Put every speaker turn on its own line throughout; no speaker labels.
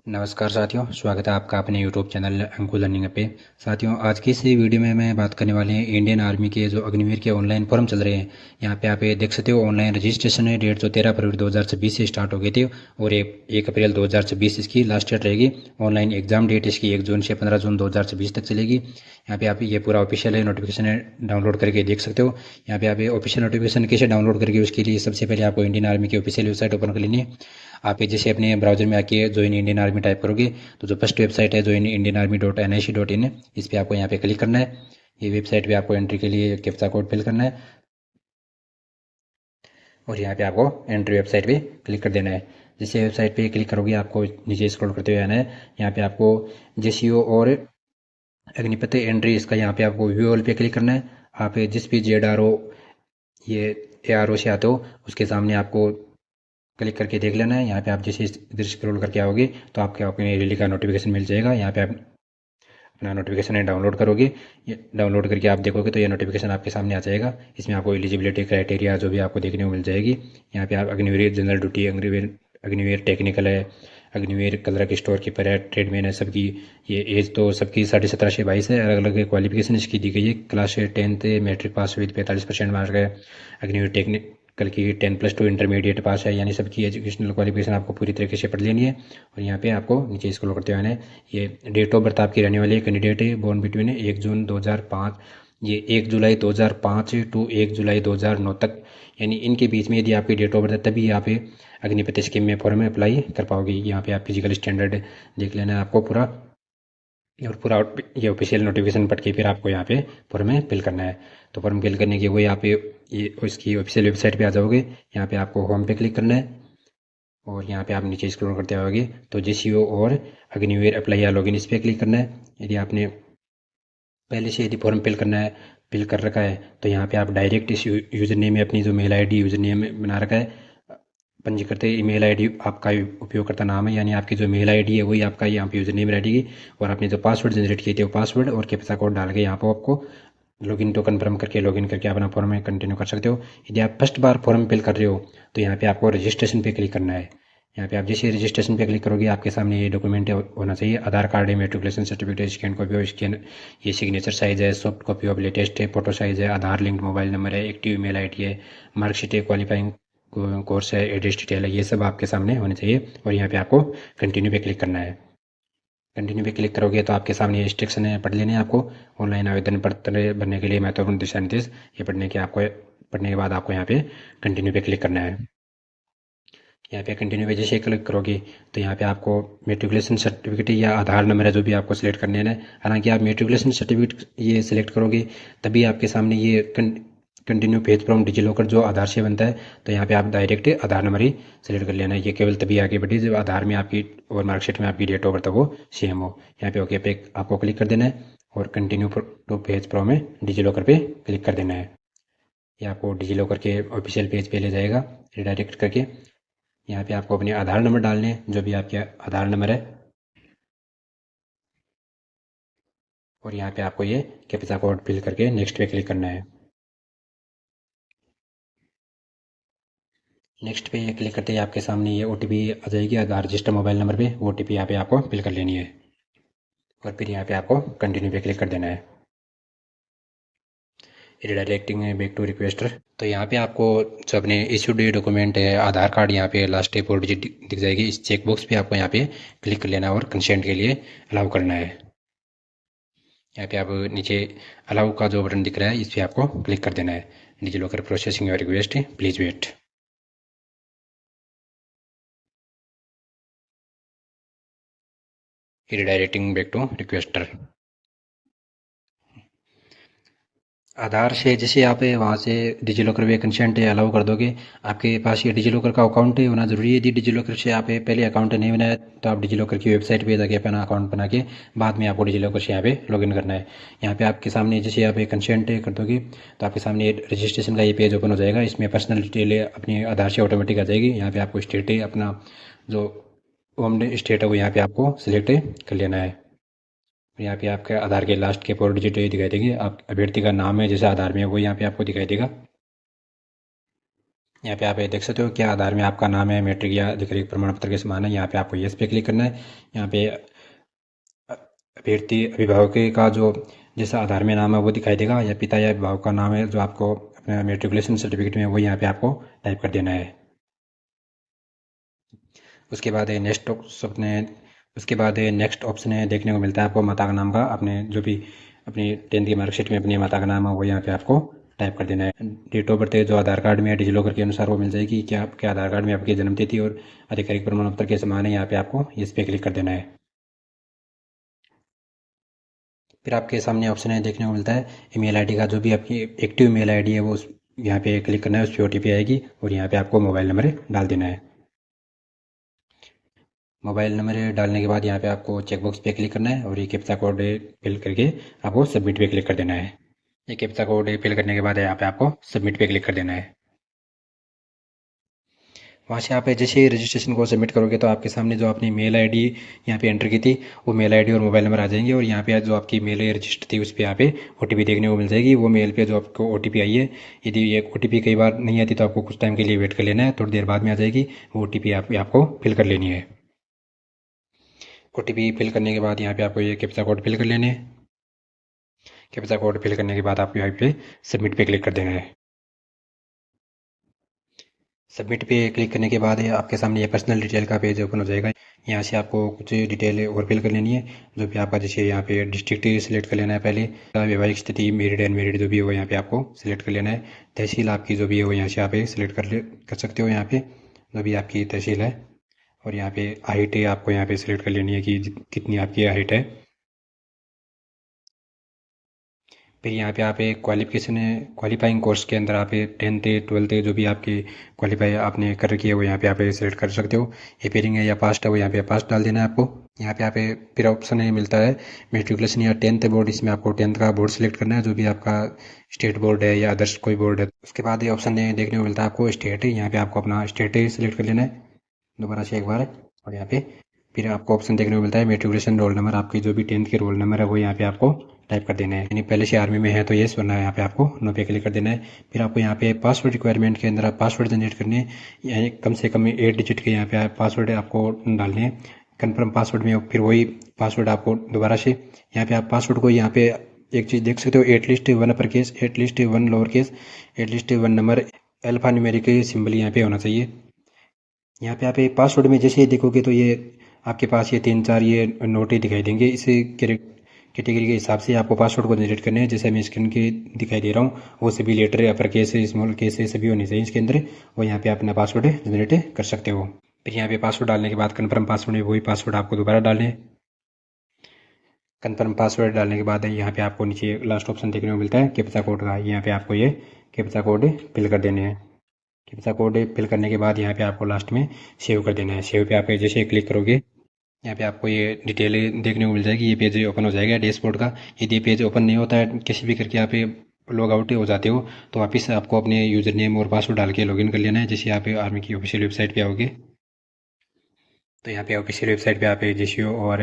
नमस्कार साथियों, स्वागत है आपका अपने यूट्यूब चैनल अंकुर लर्निंग पे। साथियों, आज की इस वीडियो में मैं बात करने वाले हैं इंडियन आर्मी के जो अग्निवीर के ऑनलाइन फॉर्म चल रहे हैं। यहाँ पे आप ये देख सकते हो, ऑनलाइन रजिस्ट्रेशन है। डेट जो 13 फरवरी 2026 से स्टार्ट हो गई थी और 1 अप्रैल 2026 इसकी लास्ट डेट रहेगी। ऑनलाइन एग्जाम डेट इसकी 1 जून से 15 जून 2026 तक चलेगी। यहाँ पे आप ये पूरा ऑफिशियल है, नोटिफिकेशन है, डाउनलोड करके देख सकते हो। यहाँ पे आप ये ऑफिशियल नोटिफिकेशन कैसे डाउनलोड करके, उसके लिए सबसे पहले आपको इंडियन आर्मी की ऑफिशियल वेबसाइट ओपन कर लेनी है। आप ये जैसे अपने ब्राउजर में आके ज्वाइन इंडियन आर्मी टाइप करोगे तो जो फर्स्ट वेबसाइट है ज्वाइन इंडियन आर्मी .nic.in, इस पर आपको यहाँ पे क्लिक करना है। ये वेबसाइट पे आपको एंट्री के लिए कैप्चा कोड फिल करना है और यहाँ पे आपको एंट्री वेबसाइट पे क्लिक कर देना है। जैसे वेबसाइट पे क्लिक करोगे आपको नीचे स्क्रॉल करते हुए आना है। यहाँ पे आपको जेसीओ और अग्निपथ एंट्री, इसका यहाँ पे आपको व्यू ऑल पे क्लिक करना है। आप जिस भी जेड.आर.ओ ये ARO से आते हो उसके सामने आपको क्लिक करके देख लेना है। यहाँ पे आप जैसे इधर स्क्रॉल करके आओगे तो आपके अपने रैली का नोटिफिकेशन मिल जाएगा। यहाँ पे आप अपना नोटिफिकेशन है डाउनलोड करोगे। ये डाउनलोड करके आप देखोगे तो ये नोटिफिकेशन आपके सामने आ जाएगा। इसमें आपको एलिजिबिलिटी क्राइटेरिया जो भी आपको देखने को मिल जाएगी। यहाँ पे आप Agniveer general duty, Agniveer technical है, अग्निवीर क्लर्क, स्टोर कीपर है, ट्रेडमैन है। सबकी ये एज तो सबकी 17.5 से 22 है। अलग अलग क्वालिफिकेशन इसकी दी गई है। Class 10th matric pass with 45% mark है। अग्निवीर टेक्निकल की 10+2 इंटरमीडिएट पास है। यानी सबकी एजुकेशनल क्वालिफिकेशन आपको पूरी तरीके से पढ़ लेनी है। और यहाँ पे आपको नीचे स्क्रॉल करते हुए आना है। ये डेट ऑफ बर्थ आपकी रहने वाली है। कैंडिडेट है बोर्न बिटवीन 1 जून 2005, ये 1 जुलाई 2005 टू 1 जुलाई 2009 तक, यानी इनके बीच में यदि आपकी डेट ऑफ बर्थ है तभी यहाँ पे अग्निपथ स्कीम में फॉर्म में अप्लाई कर पाओगे। यहाँ पे आप फिजिकल स्टैंडर्ड देख लेना है आपको पूरा, और पूरा ये ऑफिशियल नोटिफिकेशन पढ़ के फिर आपको यहाँ पे फॉर्म में फिल करना है। तो फॉर्म फिल करने के वो यहाँ पे ये उसकी ऑफिशियल वेबसाइट पे आ जाओगे। यहाँ पे आपको होम पे क्लिक करना है और यहाँ पे आप नीचे स्क्रॉल करते आओगे तो जेसीओ और अग्निवीर अप्लाई या लॉगिन, इस पर क्लिक करना है। यदि आपने पहले से यदि फॉर्म फिल करना है, फिल कर रखा है, तो यहाँ पे आप डायरेक्ट इस यूज़र नेम में अपनी जो मेल आईडी यूज़र नेम बना रखा है, पंजीकृत ईमेल आईडी आपका उपयोगकर्ता नाम है, यानी आपकी जो मेल आईडी है वही आपका यहाँ पे यूज़र नेम रहेगी। और आपने जो पासवर्ड जनरेट किए थे वो पासवर्ड और कैप्चा कोड डाल के यहाँ पर आपको लॉगिन तो कन्फर्म करके लॉगिन करके अपना फॉर्म में कंटिन्यू कर सकते हो। यदि आप फर्स्ट बार फॉर्म फिल कर रहे हो तो यहाँ पे आपको रजिस्ट्रेशन पे क्लिक करना है। यहाँ पे आप जैसे रजिस्ट्रेशन पे क्लिक करोगे आपके सामने ये डॉक्यूमेंट होना चाहिए। आधार कार्ड है, मेट्रिकुलेशन सर्टिफिकेट, स्कैन कॉपी और स्कैन, ये सिग्नेचर साइज है, सॉफ्ट कॉपी ऑफ लेटेस्ट है, फोटो साइज है, आधार लिंक मोबाइल नंबर है, एक्टिव ईमेल आईडी है, मार्कशीट है, क्वालिफाइंग कोर्स है, एड्रेस डिटेल है, ये सब आपके सामने होने चाहिए। और यहाँ पे आपको कंटिन्यू पे क्लिक करना है। कंटिन्यू पे क्लिक करोगे तो आपके सामने इंस्ट्रक्शन है, पढ़ लेने आपको। ऑनलाइन आवेदन पत्र भरने के लिए महत्वपूर्ण दिशा निर्देश, ये पढ़ने के बाद आपको यहाँ पे कंटिन्यू पे क्लिक करना है। यहाँ पे कंटिन्यू पे जैसे क्लिक करोगे तो यहाँ पे आपको मेट्रिकुलेशन सर्टिफिकेट या आधार नंबर है जो भी आपको सिलेक्ट करने है। हालांकि आप मेट्रिकुलेशन सर्टिफिकेट ये सिलेक्ट करोगे तभी आपके सामने ये continue page from DigiLocker जो आधार से बनता है, तो यहाँ पे आप डायरेक्ट आधार नंबर ही सिलेक्ट कर लेना है। ये केवल तभी आगे बढ़ी जब आधार में आपकी और मार्कशीट में आपकी डेट ऑफ बर्थ वो सेम हो। यहाँ पे ओके पे आपको क्लिक कर देना है और कंटिन्यू टू पेज फ्रॉम में डिजी लॉकर पे क्लिक कर देना है। ये आपको डिजी लॉकर के ऑफिशियल पेज पे ले जाएगा रिडायरेक्ट करके। यहाँ पे आपको अपने आधार नंबर डालने हैं, जो भी आपके आधार नंबर है, और यहाँ पे आपको ये कैप्चा कोड फिल करके नेक्स्ट पे क्लिक करना है। नेक्स्ट पे ये क्लिक करते ही आपके सामने ये OTP आ जाएगी आधार रजिस्टर मोबाइल नंबर पे। OTP यहाँ पे आपको फिल कर लेनी है और फिर यहाँ पे आपको कंटिन्यू पे क्लिक कर देना है। रिडायरेक्टिंग बैक टू रिक्वेस्टर, तो यहाँ पे आपको जो अपने इश्यूड डॉक्यूमेंट है आधार कार्ड, यहाँ पे लास्ट 4 डिजिट दिख जाएगी। इस चेक बॉक्स पे आपको यहाँ पे क्लिक कर लेना है और कंसेंट के लिए अलाउ करना है। यहाँ पे आप नीचे अलाउ का जो बटन दिख रहा है इस पर आपको क्लिक कर देना है। DigiLocker processing your request, please wait. Redirecting back to requester. Aadhaar से जैसे आप वहाँ से डिजी लॉकर पे कंसेंट अलाउ कर दोगे, आपके पास ये डिजी लॉकर का अकाउंट होना जरूरी है। यदि डिजी लॉकर से आप पहले अकाउंट नहीं बनाया तो आप डिजी लॉकर की वेबसाइट पे जाके अपना अकाउंट बना के बाद में आपको डिजी लॉकर से यहाँ पे लॉगिन करना है। यहाँ पे आपके सामने जैसे आप कंसेंट कर दोगे तो आपके सामने रजिस्ट्रेशन का ये पेज ओपन हो जाएगा। इसमें पर्सनल डिटेल अपनी आधार से ऑटोमेटिक आ जाएगी। यहाँ पे आपको स्टेट है अपना जो होम स्टेट है वो यहाँ पे आपको सिलेक्ट कर लेना है। यहाँ पे आपके आधार के लास्ट के 4 डिजिट दिखाई देंगे। आप अभ्यर्थी का नाम है जैसे आधार में है वो यहाँ पे आपको दिखाई देगा। यहाँ पे आप ये देख सकते हो क्या आधार में आपका नाम है, मैट्रिक या अधिकृत प्रमाण पत्र के समान है। यहाँ पे आपको यस पे क्लिक करना है। यहाँ पे अभ्यर्थी अभिभावक का जो जैसा आधार में नाम है वो दिखाई देगा, या पिता या अभिभावक का नाम है जो आपको अपने मेट्रिकुलेशन सर्टिफिकेट में, वो यहाँ पे आपको टाइप कर देना है। उसके बाद नेक्स्ट ऑप्शन है, उसके बाद नेक्स्ट ऑप्शन है देखने को मिलता है आपको माता का नाम का, अपने जो भी अपनी 10th की मार्कशीट में अपनी माता का नाम है वो यहाँ पे आपको टाइप कर देना है। डेट ऑफ बर्थ जो आधार कार्ड में डिजी लॉकर के अनुसार वो मिल जाएगी, क्या आपके आधार कार्ड में आपकी जन्म तिथि और आधिकारिक प्रमाण पत्र के समान है। यहाँ पे आपको इस पे क्लिक कर देना है। फिर आपके सामने ऑप्शन है देखने को मिलता है ईमेल आईडी का, जो भी आपकी एक्टिव ईमेल आईडी है वो यहाँ पे क्लिक करना है, उस पर ओटीपी आएगी और यहाँ पे आपको मोबाइल नंबर डाल देना है। मोबाइल नंबर डालने के बाद यहाँ पे आपको चेकबॉक्स पे क्लिक करना है और ये कैप्चा कोड फिल करके आपको सबमिट पे क्लिक कर देना है। ये कैप्चा कोड फिल करने के बाद यहाँ पे आपको सबमिट पे क्लिक कर देना है। वहाँ से आप जैसे रजिस्ट्रेशन को सबमिट करोगे तो आपके सामने जो आपने मेल आईडी यहाँ पे एंटर की थी वो मेल आईडी और मोबाइल नंबर आ जाएंगे, और यहाँ पे जो आपकी मेल रजिस्टर थी उस पर यहाँ पे ओटीपी देखने को मिल जाएगी। वो मेल पे जो आपको ओटीपी आई है, यदि ये ओटीपी कई बार नहीं आती तो आपको कुछ टाइम के लिए वेट कर लेना है, थोड़ी देर बाद में आ जाएगी। वो ओटीपी आपको फिल कर लेनी है। ओटीपी फिल करने के बाद यहाँ पे आपको ये कैप्चा कोड फिल कर लेने हैं। कैप्चा कोड फिल करने के बाद आपको यहाँ पे सबमिट पे क्लिक कर देना है। सबमिट पे क्लिक करने के बाद ये आपके सामने ये पर्सनल डिटेल का पेज ओपन हो जाएगा। यहाँ से आपको कुछ डिटेल और फिल कर लेनी है, जो भी आपका जैसे यहाँ पे डिस्ट्रिक्ट सिलेक्ट कर लेना है पहले, वैवाहिक स्थिति मेरिड अनमेरिड जो भी हो यहाँ पे आपको सिलेक्ट कर लेना है। तहसील आपकी जो भी है वो यहाँ से आप सिलेक्ट कर सकते हो, यहाँ पे जो भी आपकी तहसील है। और यहाँ पे हाइट है आपको यहाँ पे सिलेक्ट कर लेनी है कि कितनी आपकी हाइट है। फिर यहाँ पे आप एक क्वालिफिकेशन है, क्वालिफाइंग कोर्स के अंदर आप 10th 12th जो भी आपकी क्वालिफाई आपने कर रखी है वो यहाँ पे आप सेलेक्ट कर सकते हो। अपेयरिंग है या पास्ट है वो यहाँ पे पास्ट डाल देना है आपको। यहाँ पे आप फिर ऑप्शन है मिलता है मेट्रिकुलेशन या 10th बोर्ड, इसमें आपको 10th का बोर्ड सेलेक्ट करना है, जो भी आपका स्टेट बोर्ड है या अदर्स कोई बोर्ड है। उसके बाद ये ऑप्शन है देखने को मिलता है आपको स्टेट, यहाँ पे आपको अपना स्टेट सेलेक्ट कर लेना है दोबारा से एक बार। और यहाँ पे फिर आपको ऑप्शन देखने को मिलता है मेट्रिकुलेशन रोल नंबर, आपकी जो भी 10th के रोल नंबर है वो यहाँ पे आपको टाइप कर देना है। यानी पहले से आर्मी में है तो येस, वरना यहाँ पे आपको नो पे क्लिक कर देना है। फिर आपको यहाँ पे पासवर्ड रिक्वायरमेंट के अंदर आप पासवर्ड जनरेट करने हैं, यानी कम से कम 8 डिजिट के यहाँ पे पासवर्ड आपको डालने हैं। कन्फर्म पासवर्ड में फिर वही पासवर्ड आपको दोबारा से यहाँ पे आप पासवर्ड को यहाँ पे एक चीज़ देख सकते हो, at least 1 upper case, at least 1 lower case, at least 1 number alpha numeric symbol यहाँ पे होना चाहिए। यहाँ पे आप पासवर्ड में जैसे ही देखोगे तो ये आपके पास ये 3-4 ये नोट ही दिखाई देंगे। इस कैटेगरी के हिसाब से आपको पासवर्ड को जनरेट करने हैं, जैसे मैं स्क्रीन के दिखाई दे रहा हूँ वो सभी letter upper case small case सभी होने चाहिए इसके अंदर। वो यहाँ पे अपना पासवर्ड जनरेट कर सकते हो। फिर यहाँ पे पासवर्ड डालने के बाद कन्फर्म पासवर्ड में वही पासवर्ड आपको दोबारा डालने हैं। कन्फर्म पासवर्ड डालने के बाद यहाँ पे आपको नीचे लास्ट ऑप्शन देखने को मिलता है कैप्चा कोड का, यहाँ पे आपको ये कैप्चा कोड फिल कर देने हैं। कैप्चा कोड फिल करने के बाद यहाँ पे आपको लास्ट में सेव कर देना है। सेव पे आप जैसे क्लिक करोगे यहाँ पे आपको ये डिटेल देखने को मिल जाएगी, ये पेज ओपन हो जाएगा डैशबोर्ड का। यदि ये पेज ओपन नहीं होता है किसी भी करके आप लॉग आउट हो जाते हो तो वापस आपको अपने यूज़र नेम और पासवर्ड डाल के लॉगिन कर लेना है। जैसे आप आर्मी की ऑफिशियल वेबसाइट पे आओगे तो यहाँ पे ऑफिशियल वेबसाइट पे आप जेसीओ और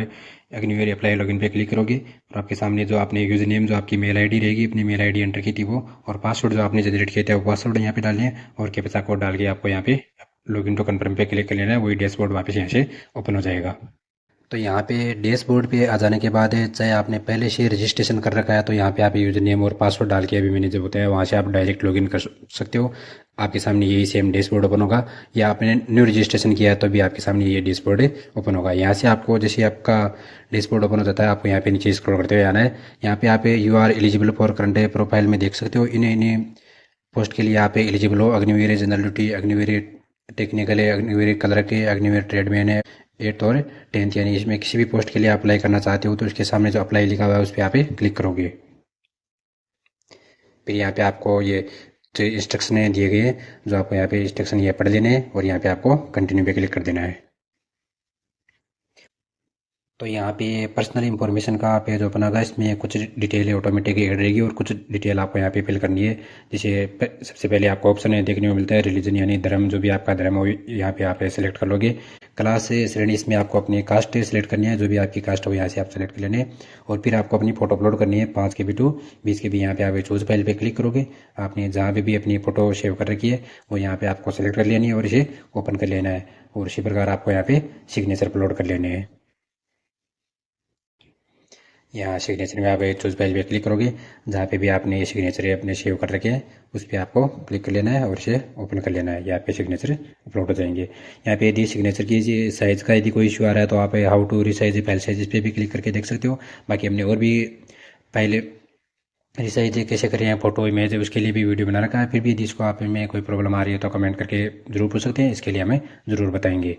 अग्निवीर अप्लाई लॉगिन पे क्लिक करोगे और आपके सामने जो आपने यूज़र नेम जो आपकी मेल आईडी रहेगी अपनी मेल आईडी एंटर की थी वो, और पासवर्ड जो आपने जनरेट किया था वो पासवर्ड यहाँ पे डालने हैं, और कैप्चा कोड डाल के आपको यहाँ पे लॉगिन टू कन्फर्म पे क्लिक कर लेना है। वही डैशबोर्ड वापस यहाँ से ओपन हो जाएगा। तो यहाँ पे डैशबोर्ड पे आ जाने के बाद चाहे आपने पहले से रजिस्ट्रेशन कर रखा है तो यहाँ पे आप यूज़र नेम और पासवर्ड डाल के अभी मैंने जो बताया वहाँ से आप डायरेक्ट लॉगिन कर सकते हो। आपके सामने यही सेम डैशबोर्ड ओपन होगा, या आपने न्यू रजिस्ट्रेशन किया है तो भी आपके सामने ये डैशबोर्ड ओपन होगा। यहाँ से आपको जैसे आपका डैशबोर्ड ओपन हो जाता है आपको यहाँ पे नीचे स्क्रॉल करते हुए आना है। यहाँ पे आप you are eligible for current profile में देख सकते हो इन्हें पोस्ट के लिए आप एलिजिबल हो। Agniveer general duty, Agniveer technical है, अग्निवीर क्लर्क है, अग्निवीर ट्रेडमैन है 8th और 10th, यानी इसमें किसी भी पोस्ट के लिए अप्लाई करना चाहते हो तो उसके सामने जो अप्लाई लिखा हुआ है उस पर आप क्लिक करोगे। फिर यहाँ पे आपको ये जो इंस्ट्रक्शन दिए गए हैं जो आपको यहाँ पे इंस्ट्रक्शन ये पढ़ लेने हैं और यहाँ पे आपको कंटिन्यू पे क्लिक कर देना है। तो यहाँ पे पर्सनल इन्फॉर्मेशन का पेज ओपन होगा। इसमें कुछ डिटेल ऑटोमेटिक ऐड रहेगी और कुछ डिटेल आपको यहाँ पे फिल करनी है। जैसे सबसे पहले आपको ऑप्शन है देखने को मिलता है रिलीजन यानी धर्म, जो भी आपका धर्म हो यहाँ पे आप सेलेक्ट कर लोगे। क्लास श्रेणी, इसमें आपको अपनी कास्ट सेलेक्ट करनी है, जो भी आपकी कास्ट हो यहाँ से आप सेलेक्ट कर लेने। और फिर आपको अपनी फोटो अपलोड करनी है 5 KB टू 20 KB। यहाँ पे आप चूज फाइल पे क्लिक करोगे। आपने जहाँ पे भी अपनी फोटो सेव कर रखी है वो यहाँ पे आपको सेलेक्ट कर लेनी है और इसे ओपन कर लेना है। और इसी प्रकार आपको यहाँ पे सिग्नेचर अपलोड कर लेने हैं। यहाँ सिग्नेचर में आप चूज फाइल पे क्लिक करोगे। जहाँ पे भी आपने ये सिग्नेचर अपने सेव कर रखे हैं उस पर आपको क्लिक कर लेना है और इसे ओपन कर लेना है। यहाँ पे सिग्नेचर अपलोड हो जाएंगे। यहाँ पे यदि सिग्नेचर की साइज़ का यदि कोई इशू आ रहा है तो आप how to resize file size इस पर भी क्लिक करके देख सकते हो। बाकी हमने और भी पहले रिसाइज कैसे करें फोटो इमेज उसके लिए भी वीडियो बना रखा है। फिर भी यदि इसको आप में कोई प्रॉब्लम आ रही है तो कमेंट करके जरूर पूछ सकते हैं, इसके लिए हमें ज़रूर बताएंगे।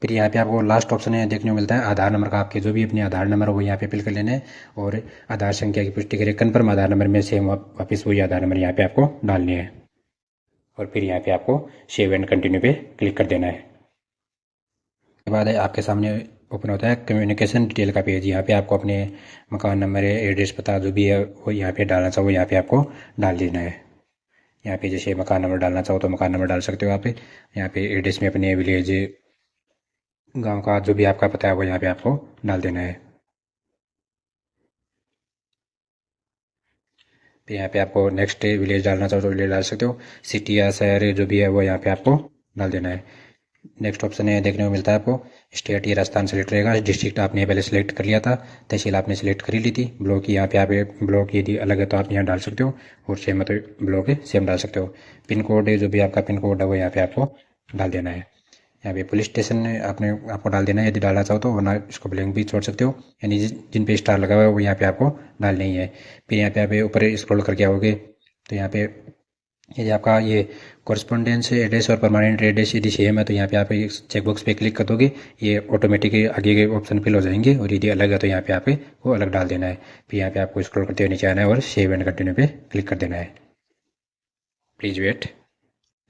फिर यहाँ पे आपको लास्ट ऑप्शन है देखने को मिलता है आधार नंबर का। आपके जो भी अपने आधार नंबर हो वो यहाँ पे फिल कर लेना है और आधार संख्या की पुष्टि करें। कन्फर्म आधार नंबर में सेम वापस वही आधार नंबर यहाँ पे आपको डालनी है और फिर यहाँ पे आपको सेव एंड कंटिन्यू पे क्लिक कर देना है। उसके बाद आपके सामने ओपन होता है कम्युनिकेशन डिटेल का पेज। यहाँ पे आपको अपने मकान नंबर है, एड्रेस, पता जो भी है वो यहाँ पे डालना चाहो यहाँ पे आपको डाल देना है। यहाँ पे जैसे मकान नंबर डालना चाहो तो मकान नंबर डाल सकते हो आप। यहाँ पे एड्रेस में अपने विलेज गांव का जो भी आपका पता है वो यहाँ पे आपको डाल देना है। फिर यहाँ पे आपको नेक्स्ट विलेज डालना चाहो तो विलेज डाल सकते हो। सिटी या शहर जो भी है वो यहाँ पे आपको डाल देना है। नेक्स्ट ऑप्शन है देखने को मिलता है आपको स्टेट या राजस्थान सेलेक्ट रहेगा। डिस्ट्रिक्ट आपने पहले सेलेक्ट कर लिया था, तहसील आपने सेलेक्ट कर ही ली थी। ब्लॉक यहाँ पे आप ब्लॉक यदि अलग है तो आप यहाँ डाल सकते हो और सेम है तो ब्लॉक है सेम डाल सकते हो। पिन कोड है जो भी आपका पिन कोड है वो यहाँ पे आपको डाल देना है। यहाँ पे पुलिस स्टेशन आपको डाल देना है यदि डालना चाहो तो, वरना इसको ब्लैंक भी छोड़ सकते हो। यानी जिन पे स्टार लगा हुआ है वो यहाँ पे आपको डालना ही है। फिर यहाँ पे आप ऊपर स्क्रॉल करके आओगे तो यहाँ पे यदि आपका ये कॉरस्पॉन्डेंस एड्रेस और परमानेंट एड्रेस यदि सेम है तो यहाँ पे आप चेकबॉक्स पे क्लिक कर दोगे, ये ऑटोमेटिक आगे के ऑप्शन फिल हो जाएंगे। और यदि अलग है तो यहाँ पे आप वो अलग डाल देना है। फिर यहाँ पे आपको स्क्रॉल करते हुए नीचे आना है और सेव एंड कंटिन्यू पे क्लिक कर देना है। Please wait.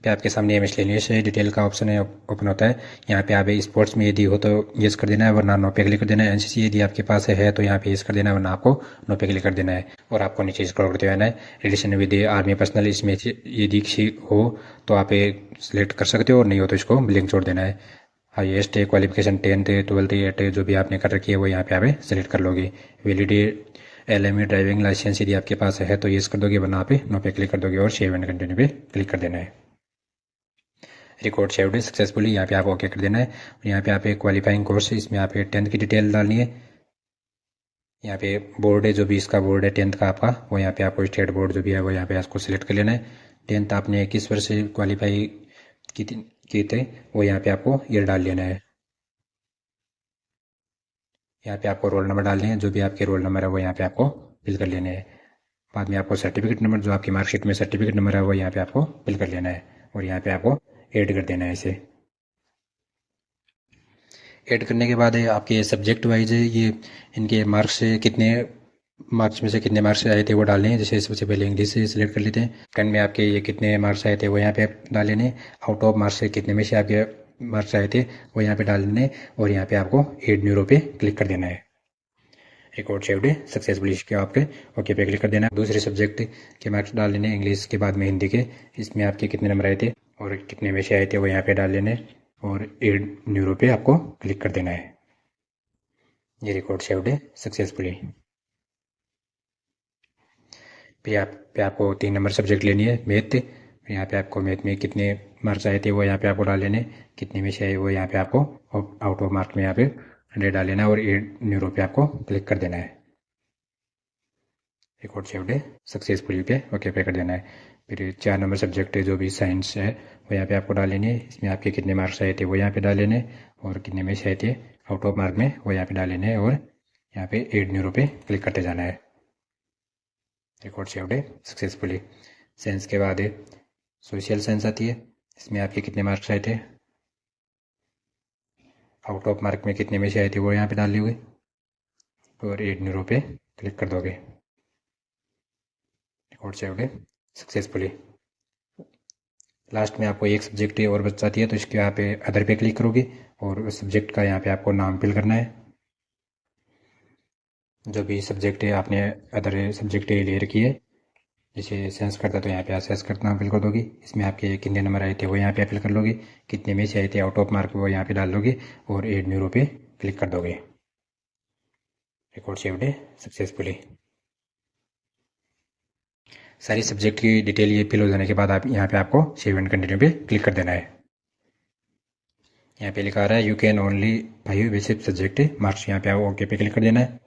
पे आपके सामने मिसलेनियस डिटेल का ऑप्शन है ओपन होता है। यहाँ पे आप स्पोर्ट्स में यदि हो तो यस कर देना है, वरना नो पे क्लिक कर देना है। एनसीसी यदि आपके पास है तो यहाँ पे यस कर देना है, वरना आपको नो पे क्लिक कर देना है। और आपको नीचे स्क्रॉल करते हुए आना है। रिलेशन विद आर्मी पर्सनल, इसमें यदि किसी हो तो आप सिलेक्ट कर सकते हो और नहीं हो तो इसको ब्लिंक छोड़ देना है। Highest qualification 10th 12th 8th जो भी आपने कर रखी है वो यहाँ पे आप सेलेक्ट कर लोगे। वैलिडी LME ड्राइविंग लाइसेंस यदि आपके पास है तो यस कर दोगे, वरना आप नो पे क्लिक कर दोगे और सेव एंड कंटिन्यू पे क्लिक कर देना है। रिकॉर्ड सेव्ड सक्सेसफुली, यहाँ पे आप ओके कर देना है। और यहाँ पे आप एक क्वालिफाइंग कोर्स है, इसमें आप 10th की डिटेल डालनी है। यहाँ पे बोर्ड है जो भी इसका बोर्ड है 10th का आपका वो यहाँ पे आपको स्टेट बोर्ड जो भी है वो यहाँ पे आपको सिलेक्ट कर लेना है। 10th आपने किस वर्ष से क्वालिफाई की थे वो यहाँ पे आपको ईयर डाल लेना है। यहाँ पे आपको रोल नंबर डालने हैं, जो भी आपके रोल नंबर है वो यहाँ पे आपको फिल कर लेने हैं। बाद में आपको सर्टिफिकेट नंबर जो आपकी मार्कशीट में सर्टिफिकेट नंबर है वो यहाँ पे आपको फिल कर लेना है और यहाँ पे आपको ऐड कर देना है इसे। ऐड करने के बाद आपके सब्जेक्ट वाइज ये इनके मार्क्स कितने मार्क्स में से कितने मार्क्स आए थे वो डालने हैं। जैसे सबसे पहले इंग्लिश से सिलेक्ट कर लेते हैं। सेकंड में आपके ये कितने मार्क्स आए थे वो यहाँ पे डाल लेने। आउट ऑफ मार्क्स से कितने में से आपके मार्क्स आए थे वो यहाँ पे डाल लेने और यहाँ पे आपको ऐड न्यूरो पे क्लिक कर देना है। रिकॉर्ड सेव्ड सक्सेसफुली, इसके आपके ओके पे क्लिक कर देना है। दूसरे सब्जेक्ट के मार्क्स डाल लेने, इंग्लिश के बाद में हिंदी के, इसमें आपके कितने नंबर आए थे और कितने में से आए थे वो यहाँ पे डाल लेने और ऐड न्यूरो पे आपको क्लिक कर देना है। ये रिकॉर्ड सेव्ड है सक्सेसफुली। फिर यहाँ पे आपको 3 नंबर सब्जेक्ट लेनी है मैथ। यहाँ पे आपको मैथ में कितने मार्क्स आए थे वो यहाँ पे आपको डाल लेने, कितने में से आए वो यहाँ पे आपको आउट ऑफ मार्क में यहाँ पे 100 डाल लेना और ऐड न्यूरो पे आपको क्लिक कर देना है। रिकॉर्ड सेव्ड है सक्सेसफुली पे ओके पे कर देना है। फिर 4 नंबर सब्जेक्ट जो भी साइंस है वो यहाँ पे आपको डाल लेने। इसमें आपके कितने मार्क्स आए थे वो यहाँ पे डाल लेने और कितने में से आए थे आउट ऑफ मार्क में वो यहाँ पे डाल लेने और यहाँ पे ऐड न्यूरो पे क्लिक करते जाना है। रिकॉर्ड सेव्ड है सक्सेसफुली। साइंस के बाद सोशल साइंस आती है, इसमें आपके कितने मार्क्स आए थे, आउट ऑफ मार्क में कितने में से आए थे वो यहाँ पे डाल लोगे और ऐड न्यूरो पे क्लिक कर दोगे। रिकॉर्ड सेव्ड है सक्सेसफुली। लास्ट में आपको एक सब्जेक्ट और बच जाती है तो इसके यहाँ पे अदर पे क्लिक करोगे और उस सब्जेक्ट का यहाँ पे आपको नाम फिल करना है। जो भी सब्जेक्ट है आपने अदर सब्जेक्ट ले रखी है, जैसे सेंस करता तो यहाँ पे आप सेंस करना फिल कर दोगे। इसमें आपके कितने नंबर आए थे वो यहाँ पे फिल कर लोगे, कितने में से आए थे आउट ऑफ मार्क वो यहाँ पे डाल दोगे और एड न्यूरो पे क्लिक कर दोगे। रिकॉर्ड सेव्ड है सक्सेसफुली। सारी सब्जेक्ट की डिटेल ये फिल हो जाने के बाद आप यहाँ पे आपको सेव एंड कंटिन्यू पे क्लिक कर देना है। यहाँ पे लिखा आ रहा है you can only 5 basic subject marks, यहाँ पे ओके पे क्लिक कर देना है।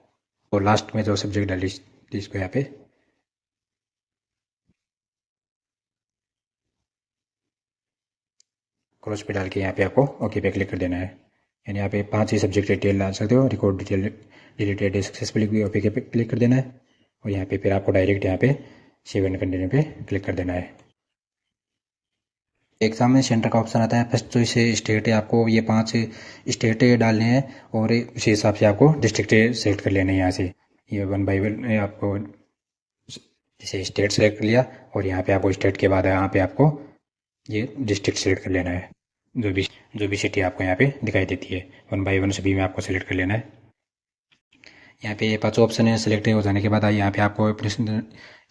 और लास्ट में जो सब्जेक्ट डाली थी इसको यहाँ पे क्लोज पे डाल के यहाँ पे आपको ओके पे क्लिक कर देना है। यानी यहाँ पे 5 ही सब्जेक्ट डिटेल डाल सकते हो। Record detail deleted successfully okay पे क्लिक कर देना है और यहाँ पे फिर आपको डायरेक्ट यहाँ पे सेव एंड कंटिन्यू पे क्लिक कर देना है। एग्जाम में सेंटर का ऑप्शन आता है, फर्स्ट चॉइस स्टेट है, आपको ये 5 स्टेट डालने हैं और उसी हिसाब से आपको डिस्ट्रिक्ट सेलेक्ट कर लेना है। यहाँ से ये 1 बाई 1 आपको जैसे स्टेट सेलेक्ट कर लिया और यहाँ पे आपको स्टेट के बाद यहाँ पे आपको ये डिस्ट्रिक्ट सेलेक्ट कर लेना है। जो भी सिटी आपको यहाँ पे दिखाई देती है 1 बाई 1 सभी में आपको सेलेक्ट कर लेना है। यहाँ पे ये 5 ऑप्शन है, सेलेक्ट हो जाने के बाद यहाँ पे आपको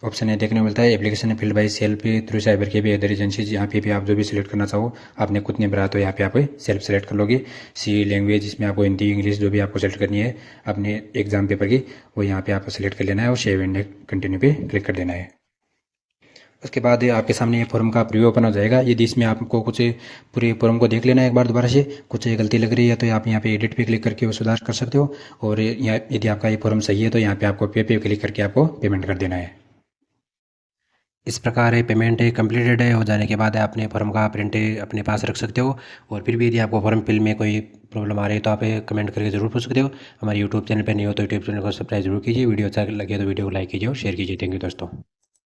ऑप्शन है देखने को मिलता है application field by self through cyber के भी अदर एजेंसीज। यहाँ पे भी आप जो भी सिलेक्ट करना चाहो, आपने खुद नहीं भरा तो यहाँ पे आप सेल्फ सेलेक्ट कर लोगे। सी लैंग्वेज इसमें आपको हिंदी इंग्लिश जो भी आपको सेलेक्ट करनी है अपने एग्जाम पेपर की वो यहाँ पे आपको सेलेक्ट कर लेना है और सेव एंड कंटिन्यू पे क्लिक कर देना है। उसके बाद आपके सामने ये फॉर्म का प्रीव्यू ओपन हो जाएगा। यदि इसमें आपको कुछ पूरे फॉर्म को देख लेना है एक बार दोबारा से, कुछ गलती लग रही है तो आप यहाँ पे एडिट पे क्लिक करके वो सुधार कर सकते हो। और यहाँ यदि आपका ये फॉर्म सही है तो यहाँ पे आपको पे क्लिक करके आपको पेमेंट कर देना है। इस प्रकार पेमेंट कंप्लीटेड है हो जाने के बाद अपने फॉर्म का प्रिंट अपने पास रख सकते हो। और फिर भी यदि आपको फॉर्म फिल में कोई प्रॉब्लम आ रही है तो आप कमेंट करके जरूर पूछ सकते हो। हमारे यूट्यूब चैनल पर नहीं हो तो यूट्यूब चैनल को सब्सक्राइब जरूर कीजिए। वीडियो अच्छा लगे तो वीडियो को लाइक कीजिए और शेयर कीजिए। थैंक यू दोस्तों।